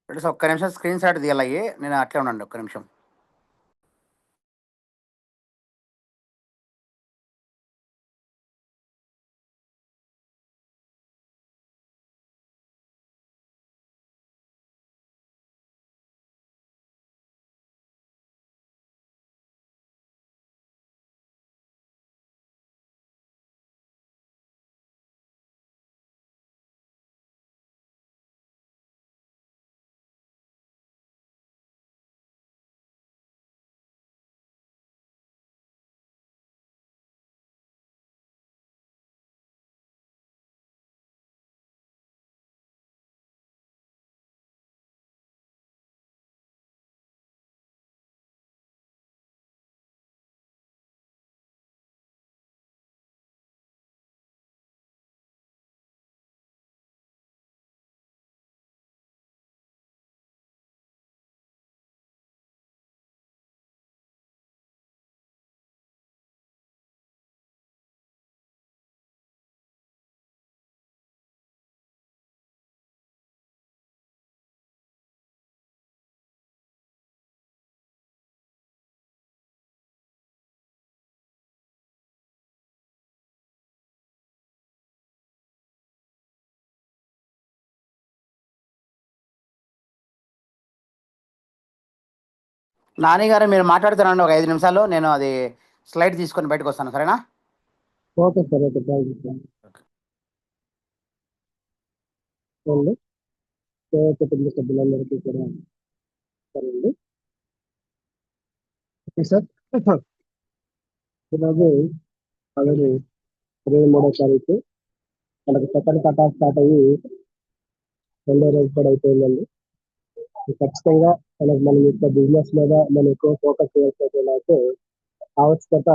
ఒక్క నిమిషం screen shot తీయాలయ్యి. నేను అట్లే ఉండండి ఒక్క నిమిషం. నాని గారు మీరు మాట్లాడుతున్నారండి ఒక 5 నిమిషాలు. నేను అది స్లైడ్ తీసుకొని బయటకు వస్తాను, సరేనా? Okay sir, okay, thank you sir. అండి కుటుంబ సభ్యులందరికీ కూడా సరేండి. ఓకే సార్, ఈరోజు అలాగే 23వ తారీఖు మనకు సెకండ్ కట్ ఆఫ్ స్టార్ట్ అయ్యి 2వ రోజు కూడా అయిపోయిందండి. ఖచ్చితంగా మన యొక్క బిజినెస్ మీద మనం ఎక్కువ ఫోకస్ చేయాల్సి ఆవశ్యకత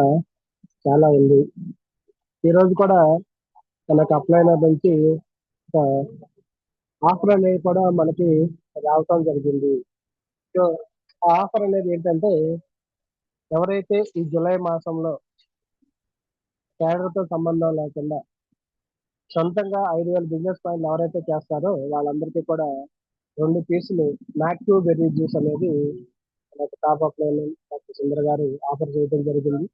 చాలా ఉంది. ఈరోజు కూడా మనకు అప్లైన్ నుంచి ఒక ఆఫర్ అనేది కూడా మనకి రావటం జరిగింది. సో ఆ ఆఫర్ అనేది ఏంటంటే, ఎవరైతే ఈ జూలై మాసంలో క్యాడర్తో సంబంధం లేకుండా సొంతంగా 5,000 బిజినెస్ పాయింట్లు ఎవరైతే చేస్తారో వాళ్ళందరికీ కూడా 2 పీసులు మ్యాక్టివ్ బెర్రీ జ్యూస్ అనేది మనకు top up line doctor Sundar గారు ఆఫర్ చేయడం జరిగింది.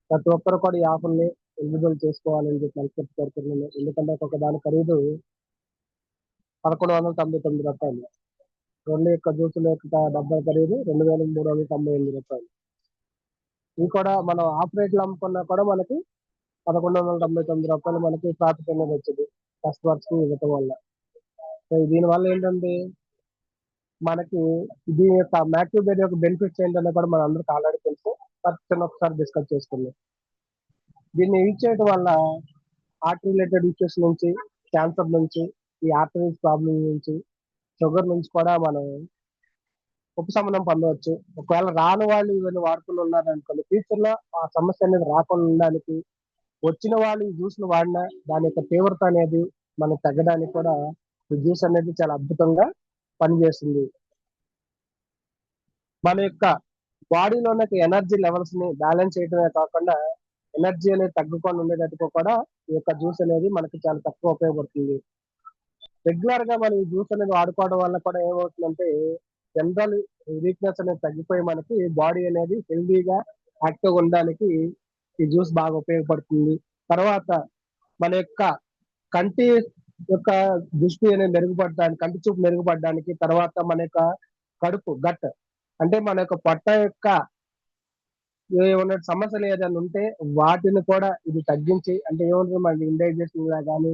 ప్రతి ఒక్కరు కూడా ఈ ఆఫర్ని ఎలిజిబుల్ చేసుకోవాలని చెప్పి మనస్ఫూర్తి కోరుతున్నాను. ఎందుకంటే ఒక దాని ఖరీదు 1,199 రూపాయలు. 2 యొక్క జ్యూసుల యొక్క డబ్బా ఖరీదు 2,398 రూపాయలు. ఇవి కూడా మనం ఆఫ్ రేట్లు అమ్ముకున్నా కూడా మనకి 1,199 రూపాయలు మనకి ప్రాఫిట్ అనేది వచ్చింది కస్టమర్స్ కి ఇవ్వటం వల్ల. సో దీనివల్ల ఏంటంటే మనకి దీని యొక్క మ్యాక్టివ్ బెర్రీ యొక్క బెనిఫిట్స్ ఏంటనే కూడా మన అందరికి ఆల్రెడీ తెలుసు. ఒకసారి డిస్కస్ చేసుకుందాం. దీన్ని యూజ్ చేయడం వల్ల హార్ట్ రిలేటెడ్ ఇష్యూస్ నుంచి, క్యాన్సర్ నుంచి, ఈ ఆర్టరీస్ ప్రాబ్లం నుంచి, షుగర్ నుంచి కూడా మనం ఉపశమనం పొందవచ్చు. ఒకవేళ రాని వాళ్ళు ఇవన్నీ వాడుకుని ఉన్నారనుకోండి, ఫ్యూచర్ లో ఆ సమస్య అనేది రాకుండా ఉండడానికి, వచ్చిన వాళ్ళు ఈ జ్యూస్ ను వాడినా దాని యొక్క తీవ్రత అనేది మనకు తగ్గడానికి కూడా ఈ జ్యూస్ అనేది చాలా అద్భుతంగా పనిచేస్తుంది. మన యొక్క బాడీలో ఉన్న ఎనర్జీ లెవెల్స్ ని బ్యాలెన్స్ చేయడమే కాకుండా ఎనర్జీ అనేది తగ్గకుండా ఉండేటట్టుగా కూడా ఈ యొక్క జ్యూస్ అనేది మనకి చాలా తక్కువ ఉపయోగపడుతుంది. రెగ్యులర్ గా మనం ఈ జ్యూస్ అనేది వాడుకోవడం వల్ల కూడా ఏమవుతుందంటే, జనరల్ వీక్నెస్ అనేది తగ్గిపోయి మనకి బాడీ అనేది హెల్దీగా యాక్టివ్గా ఉండడానికి ఈ జ్యూస్ బాగా ఉపయోగపడుతుంది. తర్వాత మన యొక్క కంటి యొక్క దృష్టి అనేది మెరుగుపడడానికి, కంటి చూపు మెరుగుపడడానికి, తర్వాత మన యొక్క కడుపు గట్ అంటే మన యొక్క పొట్ట యొక్క ఏమన్నా సమస్యలు ఏదైనా ఉంటే వాటిని కూడా ఇది తగ్గించి, అంటే ఏముంటుంది మనకి ఇండైజెషన్ కానీ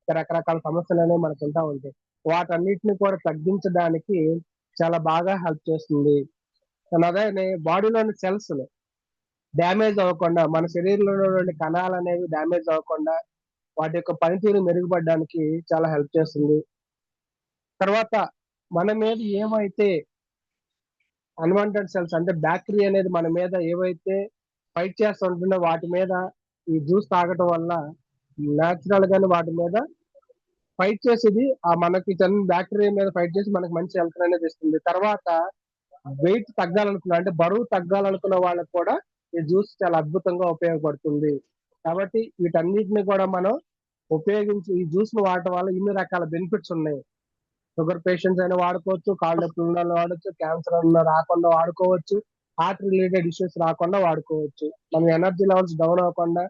రకరకాల సమస్యలు అనేవి మనకు ఉంటా ఉంటాయి. వాటన్నిటిని కూడా తగ్గించడానికి చాలా బాగా హెల్ప్ చేస్తుంది. అలాగే బాడీలోని సెల్స్ డ్యామేజ్ అవ్వకుండా, మన శరీరంలో కణాలు అనేవి డ్యామేజ్ అవ్వకుండా వాటి యొక్క పనితీరు మెరుగుపడడానికి చాలా హెల్ప్ చేస్తుంది. తర్వాత మన మీద ఏవైతే అన్వాంటెడ్ సెల్స్ అంటే బ్యాక్టీరియా అనేది మన మీద ఏవైతే ఫైట్ చేస్తుంటుందో వాటి మీద ఈ జ్యూస్ తాగటం వల్ల న్యాచురల్ గానే వాటి మీద ఫైట్ చేసేది ఆ మనకి బ్యాక్టీరియా మీద ఫైట్ చేసి మనకి మంచి హెల్త్ అనేది ఇస్తుంది. తర్వాత వెయిట్ తగ్గాలనుకున్న, అంటే బరువు తగ్గాలనుకున్న వాళ్ళకి కూడా ఈ జ్యూస్ చాలా అద్భుతంగా ఉపయోగపడుతుంది. కాబట్టి వీటన్నిటిని కూడా మనం ఉపయోగించి ఈ జ్యూస్ ను వాడటం వల్ల ఇన్ని రకాల బెనిఫిట్స్ ఉన్నాయి. షుగర్ పేషెంట్స్ అయినా వాడుకోవచ్చు, కాళ్ళు నొప్పులు ఉన్న వాళ్ళు వాడచ్చు, క్యాన్సర్ ఉన్న రాకుండా వాడుకోవచ్చు, హార్ట్ రిలేటెడ్ ఇష్యూస్ రాకుండా వాడుకోవచ్చు. మన ఎనర్జీ లెవెల్స్ డౌన్ అవ్వకుండా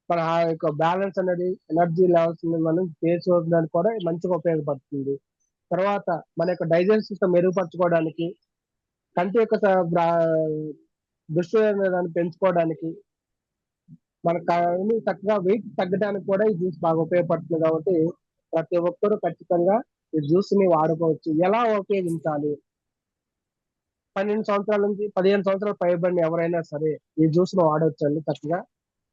మన ఆ యొక్క బ్యాలెన్స్ అనేది ఎనర్జీ లెవెల్స్ మనం చేసుకోవడానికి కూడా మంచిగా ఉపయోగపడుతుంది. తర్వాత మన యొక్క డైజెషన్ సిస్టమ్ మెరుగుపరచుకోవడానికి, కంటి యొక్క దృష్టి దాన్ని పెంచుకోవడానికి, మనకు చక్కగా వెయిట్ తగ్గడానికి కూడా ఈ జ్యూస్ బాగా ఉపయోగపడుతుంది. కాబట్టి ప్రతి ఒక్కరూ ఖచ్చితంగా ఈ జ్యూస్ ని వాడుకోవచ్చు. ఎలా ఉపయోగించాలి? 12 సంవత్సరాల నుంచి 15 సంవత్సరాలు పైబడిన ఎవరైనా సరే ఈ జ్యూస్ ను వాడవచ్చండి చక్కగా.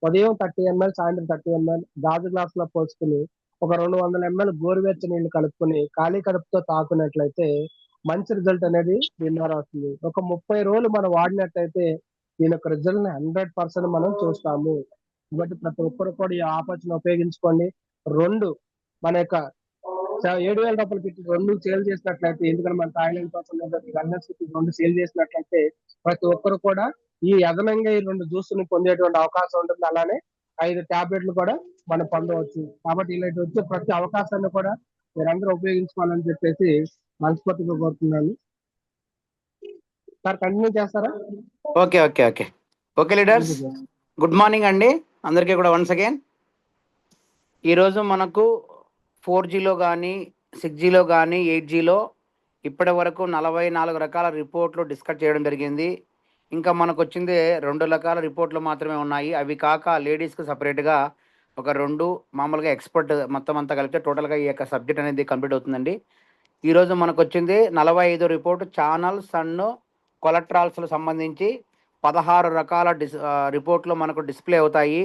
ఉదయం 30 ml, సాయంత్రం 30 ml గాజు గ్లాస్ లో పోసుకుని ఒక 200 ml గోరువెచ్చని నీళ్లు కలుపుకొని ఖాళీ కడుపుతో తాకున్నట్లయితే మంచి రిజల్ట్ అనేది దీని ద్వారా వస్తుంది. ఒక 30 రోజులు మనం వాడినట్లయితే దీని యొక్క రిజల్ట్ ని 100% మనం చూస్తాము. కాబట్టి ప్రతి ఒక్కరు కూడా ఈ ఆపర్చుని ఉపయోగించుకోండి. 2 మన యొక్క 7,000 రూపాయలు పెట్టి 2 సేల్ చేసినట్లయితే, ఎందుకంటే మన థాయిలాండ్ కోసం 2 సేల్ చేసినట్లయితే ప్రతి ఒక్కరు కూడా ఈ అదనంగా ఈ 2 జ్యూస్ ని పొందేటువంటి అవకాశం ఉంటుంది. అలానే 5 టాబ్లెట్లు కూడా మనం పొందవచ్చు. కాబట్టి ఇలాంటి వచ్చే ప్రతి అవకాశాన్ని కూడా మీరందరూ ఉపయోగించుకోవాలని చెప్పేసి మనస్ఫూర్తిగా కోరుతున్నాను. సార్ కంటిన్యూ చేస్తారా? Okay okay okay okay leaders, good morning అండి అందరికీ కూడా వన్స్ అగైన్. ఈరోజు మనకు 4Gలో కానీ 6Gలో కానీ 8Gలో ఇప్పటి వరకు 44 రకాల రిపోర్ట్లు డిస్కస్ చేయడం జరిగింది. ఇంకా మనకు వచ్చింది 2 రకాల రిపోర్ట్లు మాత్రమే ఉన్నాయి. అవి కాక లేడీస్కి సపరేట్గా ఒక 2, మామూలుగా ఎక్స్పర్ట్ మొత్తం అంతా కలిపితే టోటల్గా ఈ యొక్క సబ్జెక్ట్ అనేది కంప్లీట్ అవుతుందండి. ఈరోజు మనకు వచ్చింది 45 రిపోర్టు ఛానల్స్ అండ్ కొలెస్ట్రాల్స్కు సంబంధించి 16 రకాల రిపోర్ట్లు మనకు డిస్ప్లే అవుతాయి.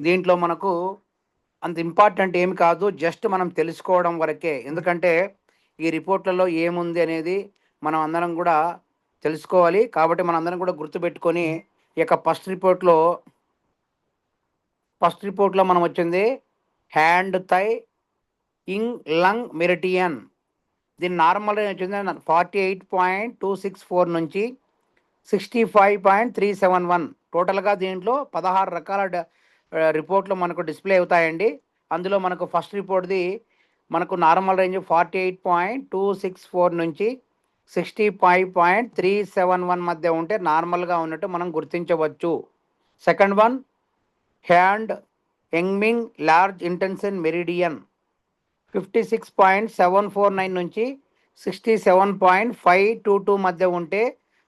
దీంట్లో మనకు అంత ఇంపార్టెంట్ ఏమి కాదు, జస్ట్ మనం తెలుసుకోవడం వరకే. ఎందుకంటే ఈ రిపోర్ట్లలో ఏముంది అనేది మనం అందరం కూడా తెలుసుకోవాలి. కాబట్టి మనం అందరం కూడా గుర్తుపెట్టుకొని ఈ యొక్క ఫస్ట్ రిపోర్ట్లో మనం వచ్చింది హ్యాండ్ థై ఇంగ్ లంగ్ మెరిడియన్. దీని నార్మల్ రేంజ్ వచ్చింది 48.264 నుంచి 65.371. టోటల్గా దీంట్లో 16 రకాల రిపోర్ట్లు మనకు డిస్ప్లే అవుతాయండి. అందులో మనకు ఫస్ట్ రిపోర్ట్ది మనకు నార్మల్ రేంజ్ 48.264 నుంచి 65.371 మధ్య ఉంటే నార్మల్గా ఉన్నట్టు మనం గుర్తించవచ్చు. Second one hand Yangming large intestine meridian 56.749 నుంచి 67.522 మధ్య ఉంటే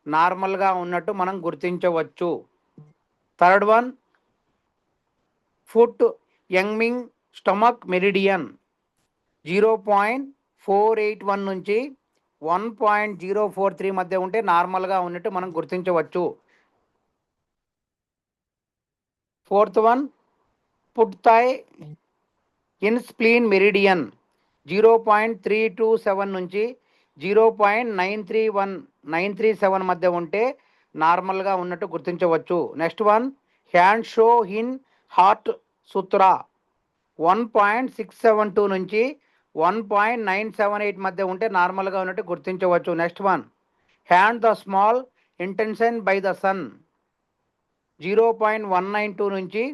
నార్మల్గా ఉన్నట్టు మనం గుర్తించవచ్చు. Third one foot Yangming stomach meridian 0.481 నుంచి 1.043 మధ్య ఉంటే నార్మల్గా ఉన్నట్టు మనం గుర్తించవచ్చు. Fourth one foot Taiyin spleen meridian 0.327 నుంచి 0.937 మధ్య ఉంటే నార్మల్గా ఉన్నట్టు గుర్తించవచ్చు. Next one hand Shaoyin heart సూత్రా 1.672 నుంచి 1.978 మధ్య ఉంటే నార్మల్గా ఉన్నట్టు గుర్తించవచ్చు. Next one hand the small intention by the sun 0.192 నుంచి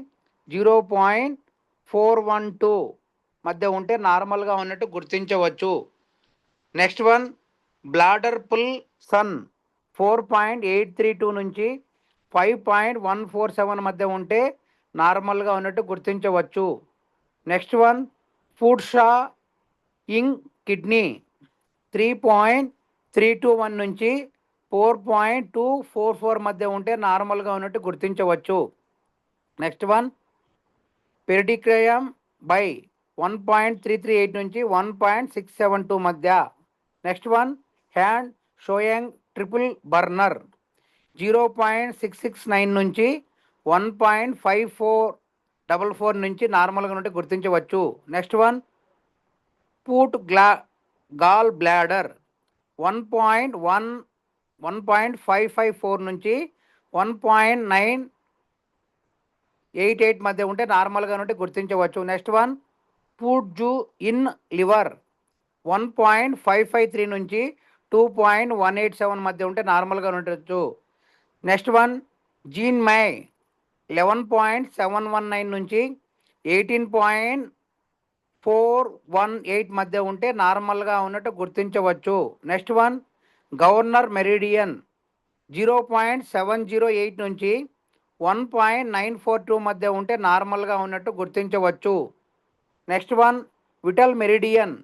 0.412 మధ్య ఉంటే నార్మల్గా ఉన్నట్టు గుర్తించవచ్చు. Next one bladder pull sun 4.832 నుంచి 5.147 మధ్య ఉంటే నార్మల్గా ఉన్నట్టు గుర్తించవచ్చు. నెక్స్ట్ వన్ ఫుడ్ షా ఇంగ్ కిడ్నీ 3.321 నుంచి 4.244 మధ్య ఉంటే నార్మల్గా ఉన్నట్టు గుర్తించవచ్చు. నెక్స్ట్ వన్ పెరిడిక్రయం బై 1.338 నుంచి 1.672 మధ్య. Next one hand Shaoyang triple burner 0.669 నుంచి 1.5444 నుంచి నార్మల్గా ఉంటే గుర్తించవచ్చు. Next one foot gall bladder 1.554 నుంచి 1.988 మధ్య ఉంటే నార్మల్గా ఉంటే గుర్తించవచ్చు. Next one foot Jueyin liver 1.553 నుంచి 2.187 మధ్య ఉంటే నార్మల్గా ఉండవచ్చు. నెక్స్ట్ వన్ జీన్ మై 11.719 నుంచి 418 మధ్య ఉంటే నార్మల్గా ఉన్నట్టు గుర్తించవచ్చు. నెక్స్ట్ వన్ గవర్నర్ మెరిడియన్ 0.708 నుంచి 1.942 మధ్య ఉంటే నార్మల్గా ఉన్నట్టు గుర్తించవచ్చు. నెక్స్ట్ వన్ విటల్ మెరిడియన్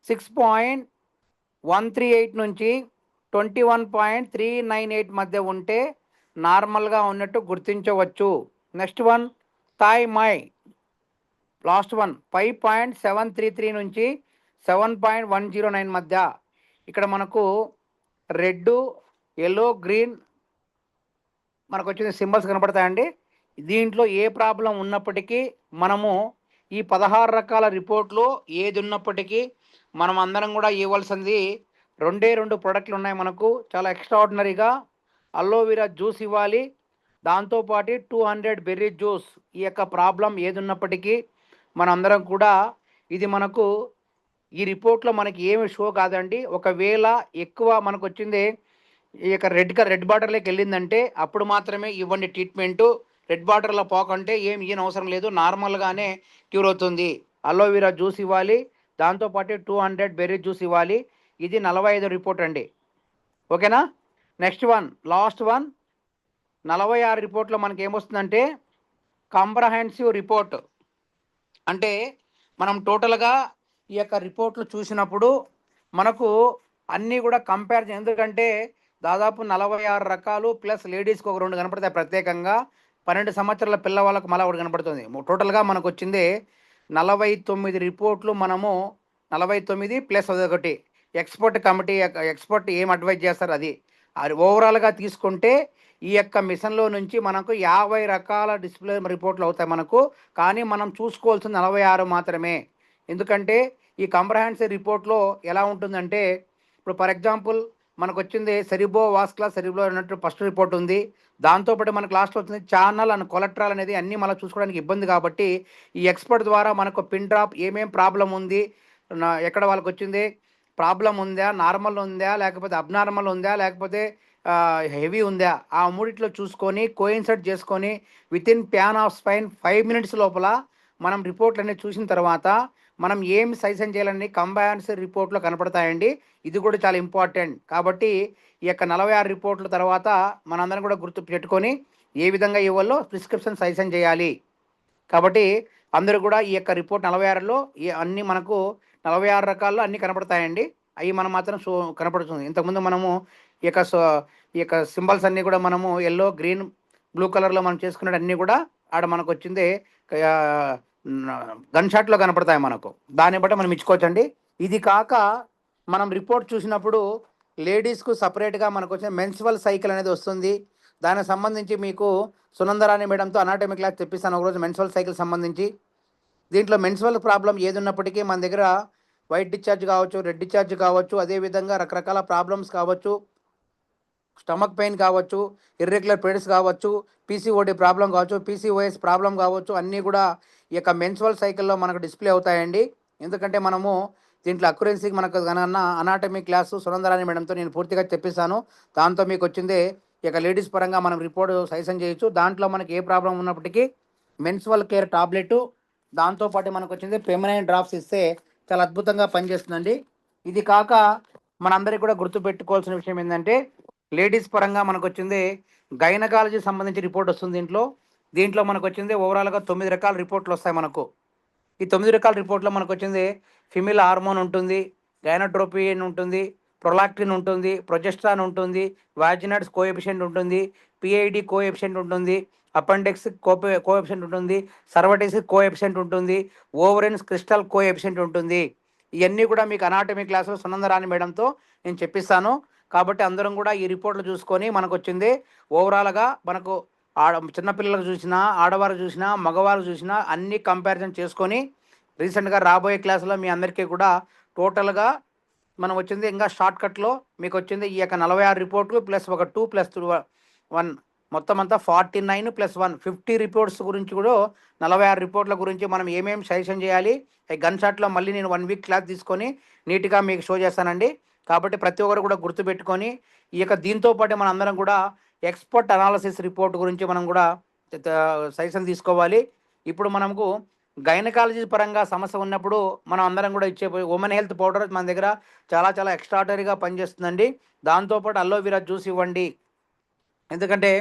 6.138 నుంచి 21.398 మధ్య ఉంటే నార్మల్గా ఉన్నట్టు గుర్తించవచ్చు. Next one thigh my last one 5.733 నుంచి 7.109 మధ్య. ఇక్కడ మనకు రెడ్, ఎల్లో, గ్రీన్ మనకు వచ్చిన సింబల్స్ కనపడతాయండి. దీంట్లో ఏ ప్రాబ్లం ఉన్నప్పటికీ మనము ఈ 16 రకాల రిపోర్ట్లో ఏది ఉన్నప్పటికీ మనం అందరం కూడా ఇవ్వాల్సింది రెండే 2 ప్రోడక్ట్లు ఉన్నాయి మనకు. చాలా ఎక్స్ట్రాఆర్డినరీగా అలోవెరా జ్యూస్ ఇవ్వాలి, దాంతోపాటు 200 బెర్రీ జ్యూస్. ఈ యొక్క ప్రాబ్లం ఏది ఉన్నప్పటికీ మన అందరం కూడా ఇది మనకు ఈ రిపోర్ట్లో మనకి ఏమి షో కాదండి. ఒకవేళ ఎక్కువ మనకు వచ్చింది ఈ యొక్క రెడ్ బార్డర్లోకి వెళ్ళిందంటే అప్పుడు మాత్రమే ఇవ్వండి ట్రీట్మెంటు. రెడ్ బార్డర్లో పోకంటే ఏం ఈయన అవసరం లేదు, నార్మల్గానే క్యూర్ అవుతుంది. అలోవెరా జ్యూస్ ఇవ్వాలి, దాంతోపాటు 200 బెర్రీ జ్యూస్ ఇవ్వాలి. ఇది 45 రిపోర్ట్ అండి. ఓకేనా. నెక్స్ట్ వన్ లాస్ట్ వన్ 46 రిపోర్ట్లో మనకి ఏమొస్తుందంటే కాంప్రహెన్సివ్ రిపోర్ట్. అంటే మనం టోటల్గా ఈ యొక్క రిపోర్ట్లు చూసినప్పుడు మనకు అన్నీ కూడా కంపారిజన్, ఎందుకంటే దాదాపు 46 రకాలు ప్లస్ లేడీస్కి ఒక 2 కనపడతాయి ప్రత్యేకంగా, 12 సంవత్సరాల పిల్లవాళ్ళకు మళ్ళీ ఒకటి కనపడుతుంది. టోటల్గా మనకు వచ్చింది 49 రిపోర్ట్లు. మనము 49 ప్లస్ అదొకటి ఎక్స్పర్ట్ కమిటీ ఎక్స్పర్ట్ ఏం అడ్వైజ్ చేస్తారు అది ఓవరాల్గా తీసుకుంటే ఈ యొక్క మిషన్లో నుంచి మనకు 50 రకాల డిస్ప్లే రిపోర్ట్లు అవుతాయి మనకు. కానీ మనం చూసుకోవాల్సింది 46 మాత్రమే. ఎందుకంటే ఈ కాంప్రహెన్సివ్ రిపోర్ట్లో ఎలా ఉంటుందంటే ఇప్పుడు ఫర్ ఎగ్జాంపుల్ మనకు వచ్చింది సెరిబ్రో వాస్కులర్ సెరిబ్రో అన్నట్టు ఫస్ట్ రిపోర్ట్ ఉంది. దాంతోపాటు మనకు లాస్ట్లో వచ్చింది ఛానల్ అండ్ కొలెట్రాల్ అనేది అన్నీ మళ్ళీ చూసుకోవడానికి ఇబ్బంది. కాబట్టి ఈ ఎక్స్పర్ట్ ద్వారా మనకు పిన్ డ్రాప్ ఏమేం ప్రాబ్లం ఉంది, ఎక్కడ వాళ్ళకి వచ్చింది ప్రాబ్లం ఉందా, నార్మల్ ఉందా, లేకపోతే అబ్నార్మల్ ఉందా, లేకపోతే హెవీ ఉందా, ఆ మూడిట్లో చూసుకొని కోయిన్సైడ్ చేసుకొని within pan of spine 5 minutes లోపల మనం రిపోర్ట్లు అన్నీ చూసిన తర్వాత మనం ఏం సజెషన్ చేయాలని కంబారెన్సివ్ రిపోర్ట్లో కనపడతాయండి. ఇది కూడా చాలా ఇంపార్టెంట్. కాబట్టి ఈ యొక్క 46 రిపోర్ట్ల తర్వాత మనందరం కూడా గుర్తు పెట్టుకొని ఏ విధంగా ఇవ్వాలో ప్రిస్క్రిప్షన్ సజెషన్ చేయాలి. కాబట్టి అందరూ కూడా ఈ యొక్క రిపోర్ట్ 46లో అన్నీ మనకు 46 రకాల్లో అన్నీ కనపడతాయండి. అవి మనం మాత్రం కనపడుతుంది. ఇంతకుముందు మనము ఈ యొక్క సింబల్స్ అన్నీ కూడా మనము ఎల్లో, గ్రీన్, బ్లూ కలర్లో మనం చేసుకున్నట్టు అన్నీ కూడా ఆడ మనకు వచ్చింది గన్ షాట్లో కనపడతాయి మనకు. దాన్ని బట్టి మనం ఇచ్చుకోవచ్చండి. ఇది కాక మనం రిపోర్ట్ చూసినప్పుడు లేడీస్కు సపరేట్గా మనకు వచ్చిన మెన్స్ట్రువల్ సైకిల్ అనేది వస్తుంది. దానికి సంబంధించి మీకు సునందరాణి మేడంతో అనాటమీ క్లాస్ తెప్పిస్తాను ఒకరోజు మెన్స్ట్రువల్ సైకిల్ సంబంధించి. దీంట్లో మెన్స్ట్రువల్ ప్రాబ్లం ఏది ఉన్నప్పటికీ మన దగ్గర వైట్ డిశ్చార్జ్ కావచ్చు, రెడ్ డిశ్చార్జ్ కావచ్చు, అదేవిధంగా రకరకాల ప్రాబ్లమ్స్ కావచ్చు, స్టమక్ పెయిన్ కావచ్చు, ఇర్రెగ్యులర్ పీరియడ్స్ కావచ్చు, పీసీఓడి ప్రాబ్లం కావచ్చు, పీసీఓఎస్ ప్రాబ్లం కావచ్చు, అన్నీ కూడా ఈ యొక్క మెన్స్ట్రువల్ సైకిల్లో మనకు డిస్ప్లే అవుతాయండి. ఎందుకంటే మనము దీంట్లో అక్యురెన్సీకి మనకు కన్నా అనాటమీ క్లాసు సునందరాణి మేడంతో నేను పూర్తిగా చెప్పిస్తాను. దాంతో మీకు వచ్చింది ఇక లేడీస్ పరంగా మనం రిపోర్ట్ సజెషన్ చేయొచ్చు. దాంట్లో మనకి ఏ ప్రాబ్లం ఉన్నప్పటికీ మెన్స్ట్రువల్ కేర్ టాబ్లెట్, దాంతోపాటు మనకు వచ్చింది ఫెమినైన్ డ్రాప్స్ ఇస్తే చాలా అద్భుతంగా పనిచేస్తుందండి. ఇది కాక మనందరికీ కూడా గుర్తుపెట్టుకోవాల్సిన విషయం ఏంటంటే లేడీస్ పరంగా మనకు వచ్చింది గైనకాలజీ సంబంధించి రిపోర్ట్ వస్తుంది. దీంట్లో మనకు వచ్చింది ఓవరాల్గా 9 రకాల రిపోర్ట్లు వస్తాయి మనకు. ఈ 9 రకాల రిపోర్ట్లో మనకు వచ్చింది ఫిమేల్ హార్మోన్ ఉంటుంది, గైనోట్రోపిన్ ఉంటుంది, ప్రొలాక్టిన్ ఉంటుంది, ప్రొజెస్ట్రాన్ ఉంటుంది, వాజినట్స్ కోఎఫిషియంట్ ఉంటుంది, పిఐడి కోఎఫిషియంట్ ఉంటుంది, అపెండిక్స్ కోఎఫిషియంట్ ఉంటుంది, సర్వటిస్ కోఎఫిషియంట్ ఉంటుంది, ఓవరెన్స్ క్రిస్టల్ కోఎఫిషియంట్ ఉంటుంది. ఇవన్నీ కూడా మీకు అనాటమీ క్లాసులో సునందరాణి మేడంతో నేను చెప్పిస్తాను. కాబట్టి అందరం కూడా ఈ రిపోర్ట్లు చూసుకొని మనకు వచ్చింది ఓవరాల్గా మనకు చిన్నపిల్లలకు చూసినా, ఆడవారు చూసినా, మగవారు చూసినా అన్నీ కంపారిజన్ చేసుకొని రీసెంట్గా రాబోయే క్లాసులో మీ అందరికీ కూడా టోటల్గా మనం వచ్చింది ఇంకా షార్ట్కట్లో మీకు వచ్చింది ఈ యొక్క 46 రిపోర్ట్లు ప్లస్ ఒక 2 ప్లస్ 1 మొత్తం అంతా 49 ప్లస్ 1 50 రిపోర్ట్స్ గురించి కూడా 46 రిపోర్ట్ల గురించి మనం ఏమేమి సజెషన్ చేయాలి గన్ షాట్లో మళ్ళీ నేను 1 వీక్ క్లాస్ తీసుకొని నీట్గా మీకు షో చేస్తానండి. కాబట్టి ప్రతి ఒక్కరు కూడా గుర్తుపెట్టుకొని ఈ యొక్క దీంతో పాటు మన అందరం కూడా ఎక్స్పర్ట్ అనాలిసిస్ రిపోర్ట్ గురించి మనం కూడా సజెషన్ తీసుకోవాలి. ఇప్పుడు మనకు గైనకాలజీ పరంగా సమస్య ఉన్నప్పుడు మనం అందరం కూడా ఇచ్చే ఉమెన్ హెల్త్ పౌడర్ మన దగ్గర చాలా చాలా ఎక్స్ట్రాడనరీగా పనిచేస్తుందండి. దాంతోపాటు అలోవెరా జ్యూస్ ఇవ్వండి. ఎందుకంటే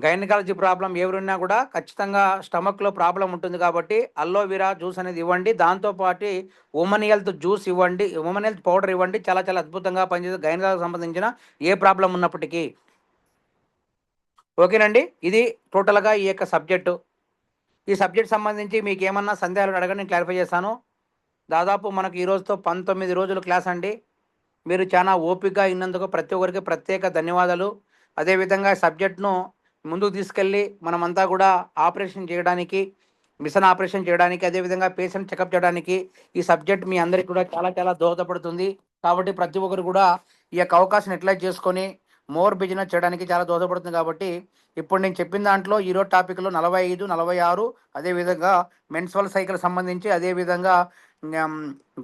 గైనకాలజీ ప్రాబ్లం ఎవరున్నా కూడా ఖచ్చితంగా స్టమక్లో ప్రాబ్లం ఉంటుంది కాబట్టి అలోవెరా జ్యూస్ అనేది ఇవ్వండి. దాంతోపాటు ఉమెన్ హెల్త్ జ్యూస్ ఇవ్వండి, ఉమెన్ హెల్త్ పౌడర్ ఇవ్వండి. చాలా చాలా అద్భుతంగా పనిచేస్తుంది గైనకాలజీకి సంబంధించిన ఏ ప్రాబ్లం ఉన్నప్పటికీ. ఓకేనండి, ఇది టోటల్గా ఈ యొక్క సబ్జెక్టు. ఈ సబ్జెక్ట్ సంబంధించి మీకు ఏమన్నా సందేహాలు అడగండి, నేను క్లారిఫై చేస్తాను. దాదాపు మనకు ఈ రోజుతో 19 రోజుల క్లాస్ అండి. మీరు చాలా ఓపికగా విన్నందుకు ప్రతి ఒక్కరికి ప్రత్యేక ధన్యవాదాలు. అదేవిధంగా సబ్జెక్ట్ను ముందుకు తీసుకెళ్ళి మనమంతా కూడా ఆపరేషన్ చేయడానికి, మిషన్ ఆపరేషన్ చేయడానికి, అదేవిధంగా పేషెంట్ చెకప్ చేయడానికి ఈ సబ్జెక్ట్ మీ అందరికీ కూడా చాలా చాలా దోహదపడుతుంది. కాబట్టి ప్రతి ఒక్కరు కూడా ఈ యొక్క అవకాశం యూటిలైజ్ చేసుకొని మోర్ బిజినెస్ చేయడానికి చాలా దోహదపడుతుంది. కాబట్టి ఇప్పుడు నేను చెప్పిన దాంట్లో ఈరోజు టాపిక్లో 45, 46, అదేవిధంగా మెన్స్ట్రువల్ సైకిల్ సంబంధించి, అదేవిధంగా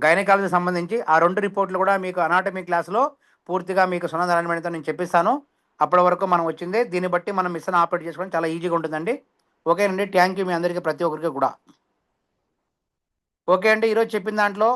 గైనకాలజీ సంబంధించి ఆ 2 రిపోర్ట్లు కూడా మీకు అనాటమీ క్లాస్లో పూర్తిగా మీకు సునంద మేడంతో నేను చెప్పిస్తాను. అప్పటి వరకు మనం వచ్చిందే, దీన్ని బట్టి మనం మిషన్ ఆపరేట్ చేసుకోవడం చాలా ఈజీగా ఉంటుందండి. ఓకేనండి, థ్యాంక్ యూ మీ అందరికీ ప్రతి ఒక్కరికి కూడా. ఓకే అండి, ఈరోజు చెప్పిన దాంట్లో